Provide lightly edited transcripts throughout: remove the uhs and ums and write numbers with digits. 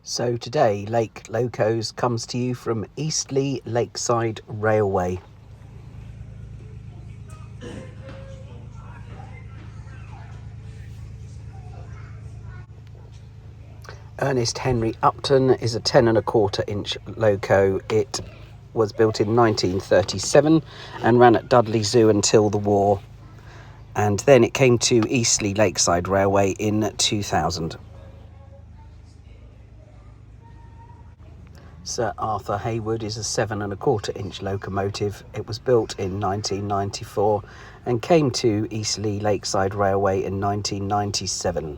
So today, Locos comes to you from Eastleigh Lakeside Railway. Ernest Henry Upton is a 10.25-inch loco. It was built in 1937 and ran at Dudley Zoo until the war. And then it came to Eastleigh Lakeside Railway in 2000. Sir Arthur Hayward is a 7.25-inch locomotive. It was built in 1994 and came to Eastleigh Lakeside Railway in 1997.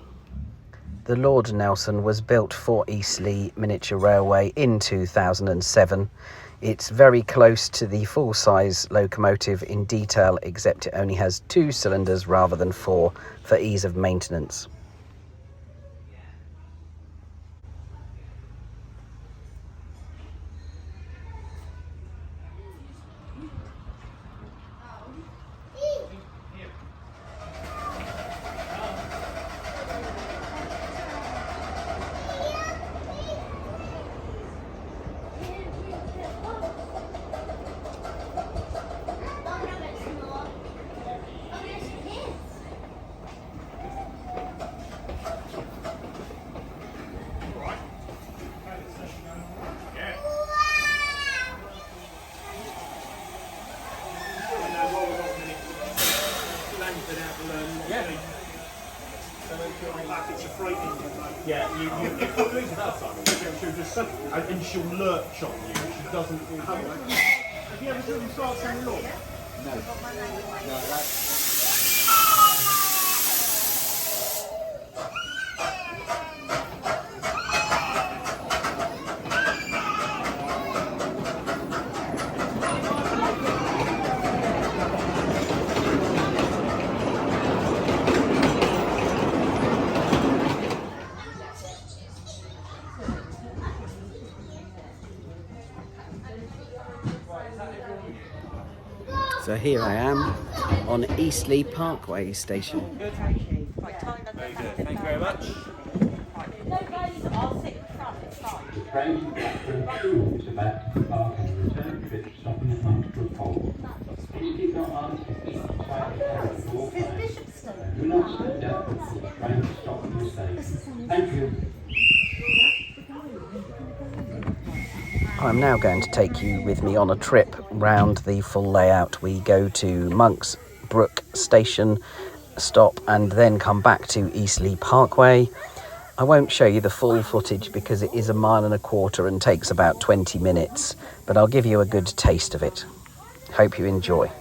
The Lord Nelson was built for Eastleigh Miniature Railway in 2007. It's very close to the full-size locomotive in detail, except it only has 2 cylinders rather than 4 for ease of maintenance. Yeah, you lose that time. She'll just and she'll lurch on you. She doesn't. Have you ever driven fast on the lawn? No. No, that's. So here I am on Eastleigh Parkway station. Good. Very good. Thank you very much. No, guys, I'll sit in front. It's fine. The train platform 2 is about to depart and return trip stopping at Montrose Pole. If you did not answer this slightly carried door plan, do not step down until the train stops at the station. Thank you. I'm now going to take you with me on a trip round the full layout. We go to Monks Brook Station, stop, and then come back to Eastleigh Parkway. I won't show you the full footage because it is 1.25 miles and takes about 20 minutes, but I'll give you a good taste of it. Hope you enjoy.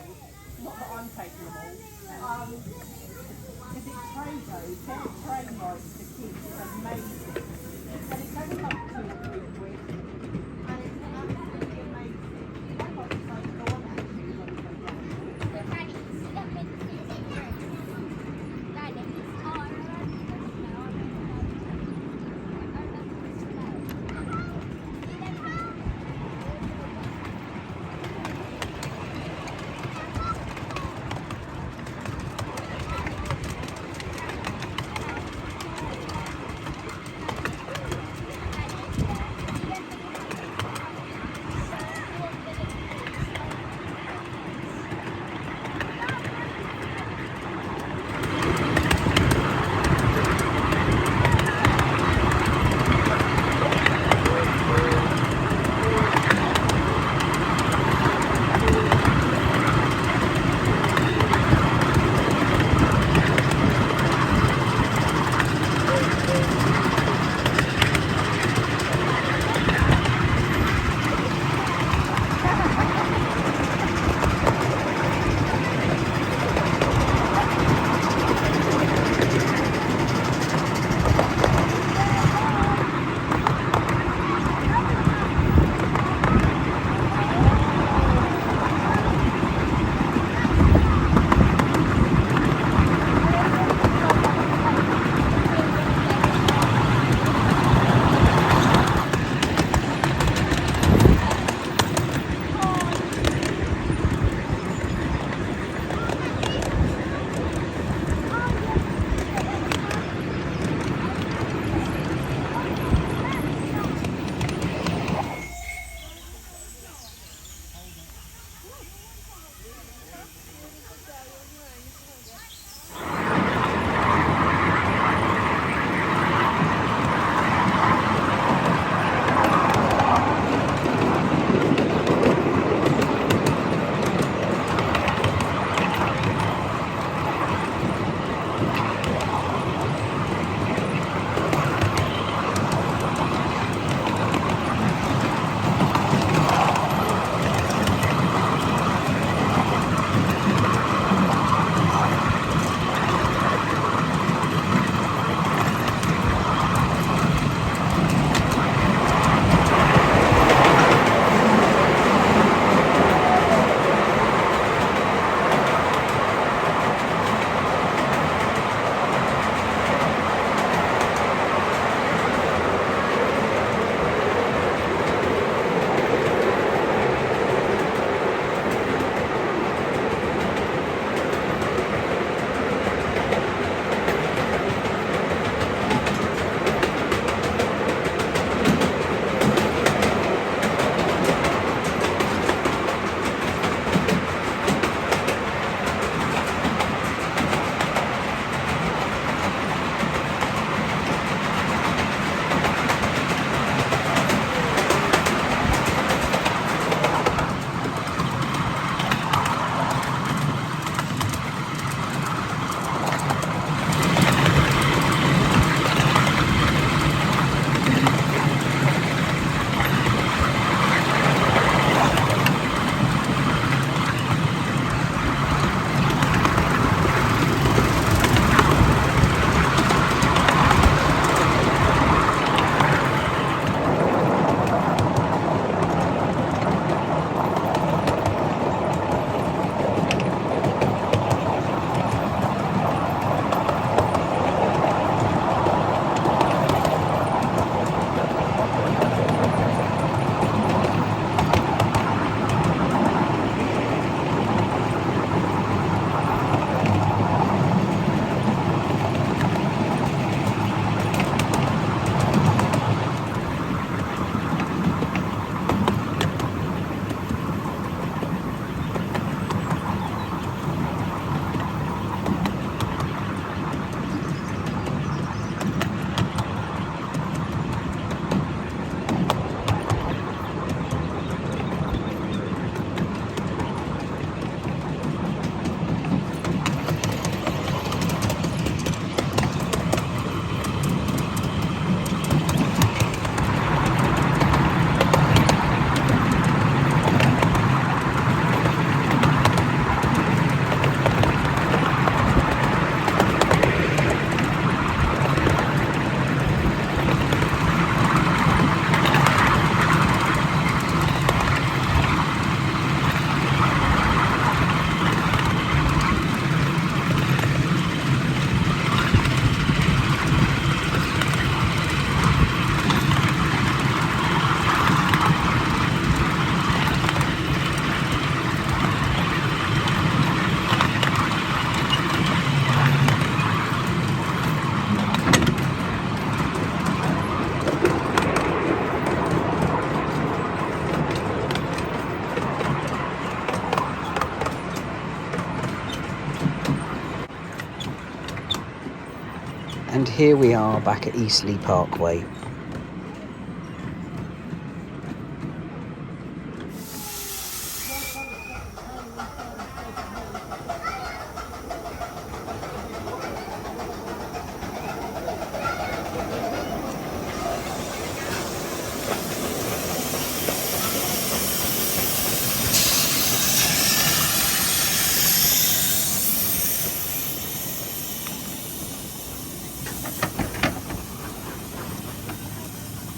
And here we are back at Eastleigh Parkway.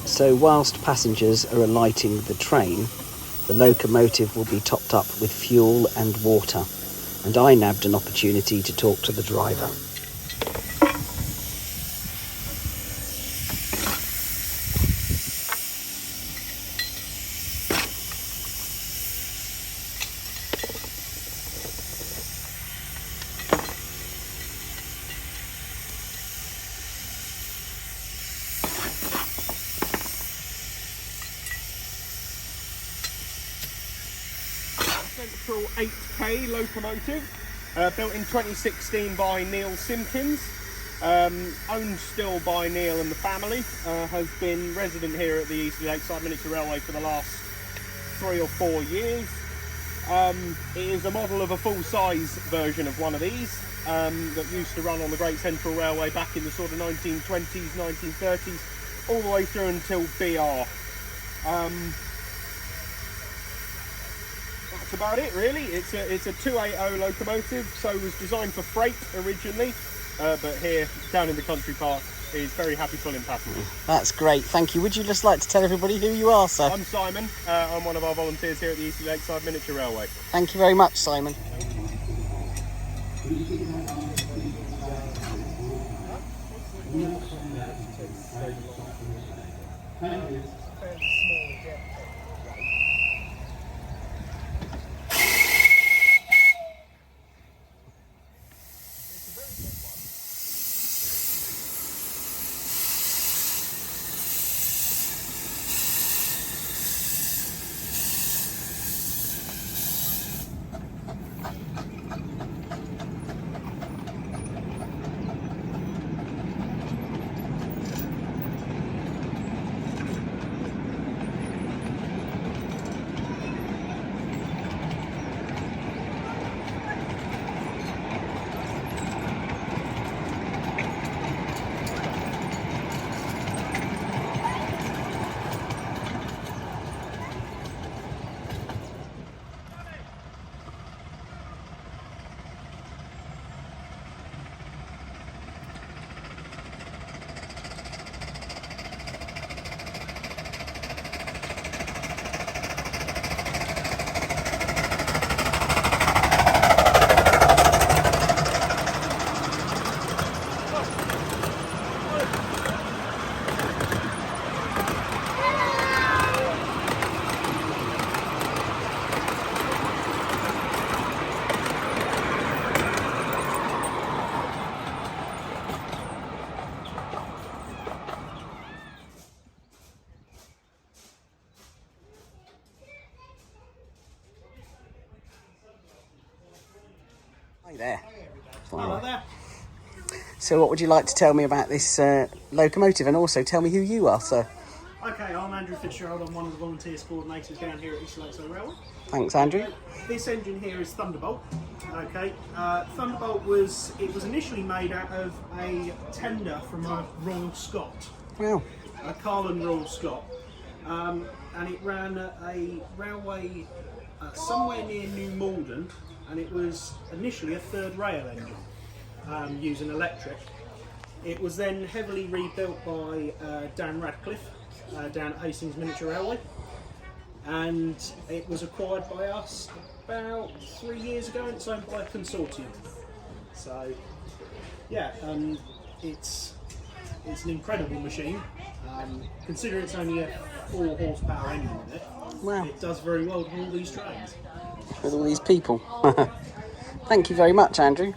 So whilst passengers are alighting the train, the locomotive will be topped up with fuel and water, and I nabbed an opportunity to talk to the driver. Central 8K locomotive, built in 2016 by Neil Simpkins, owned still by Neil and the family, has been resident here at the Eastleigh Lakeside Miniature Railway for the last 3 or 4 years. It is a model of a full-size version of one of these that used to run on the Great Central Railway back in the sort of 1920s, 1930s, all the way through until BR. That's about it, really. It's a 280 locomotive, so it was designed for freight originally, but here down in the country part is very happy pulling passengers. That's great, thank you. Would you just like to tell everybody who you are, sir? I'm Simon. I'm one of our volunteers here at the Eastleigh Lakeside Miniature Railway. Thank you very much, Simon. Hi there. Hello there. So what would you like to tell me about this locomotive, and also tell me who you are, sir? Okay, I'm Andrew Fitzgerald. I'm one of the volunteers coordinators down here at Eastleigh Lakeside Railway. Thanks, Andrew. This engine here is Thunderbolt. Okay, Thunderbolt was initially made out of a tender from a Royal Scot, Wow. a Carlin Royal Scot, and it ran a railway somewhere near New Malden, and it was initially a third rail engine using electric. It was then heavily rebuilt by Dan Radcliffe down at Hastings Miniature Railway, and it was acquired by us about 3 years ago, and it's owned by a consortium. So yeah, it's an incredible machine. Considering it's only a 4 horsepower engine with it, Wow. it does very well with all these trains. With all these people. Thank you very much, Andrew.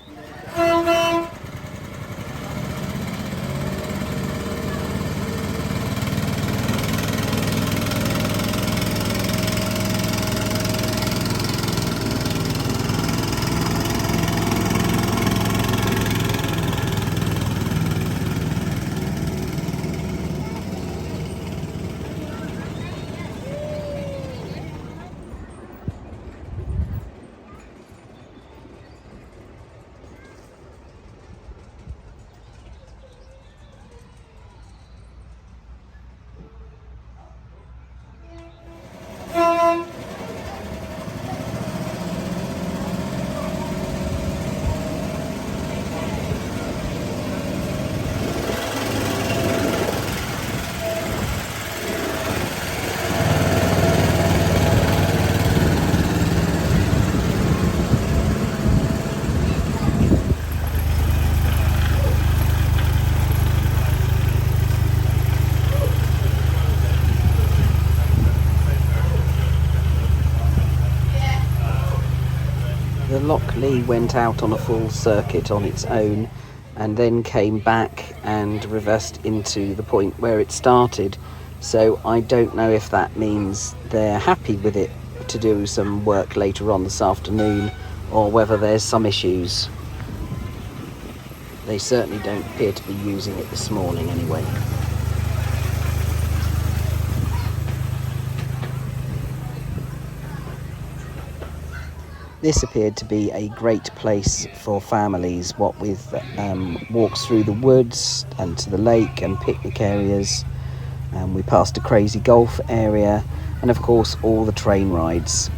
Lockley went out on a full circuit on its own and then came back and reversed into the point where it started. So I don't know if that means they're happy with it to do some work later on this afternoon, or whether there's some issues. They certainly don't appear to be using it this morning anyway. This appeared to be a great place for families, what with walks through the woods and to the lake and picnic areas. We passed a crazy golf area and of course all the train rides.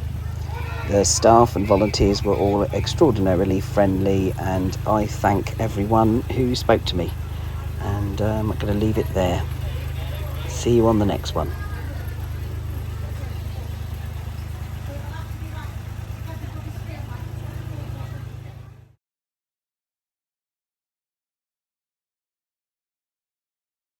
The staff and volunteers were all extraordinarily friendly, and I thank everyone who spoke to me. And I'm going to leave it there. See you on the next one.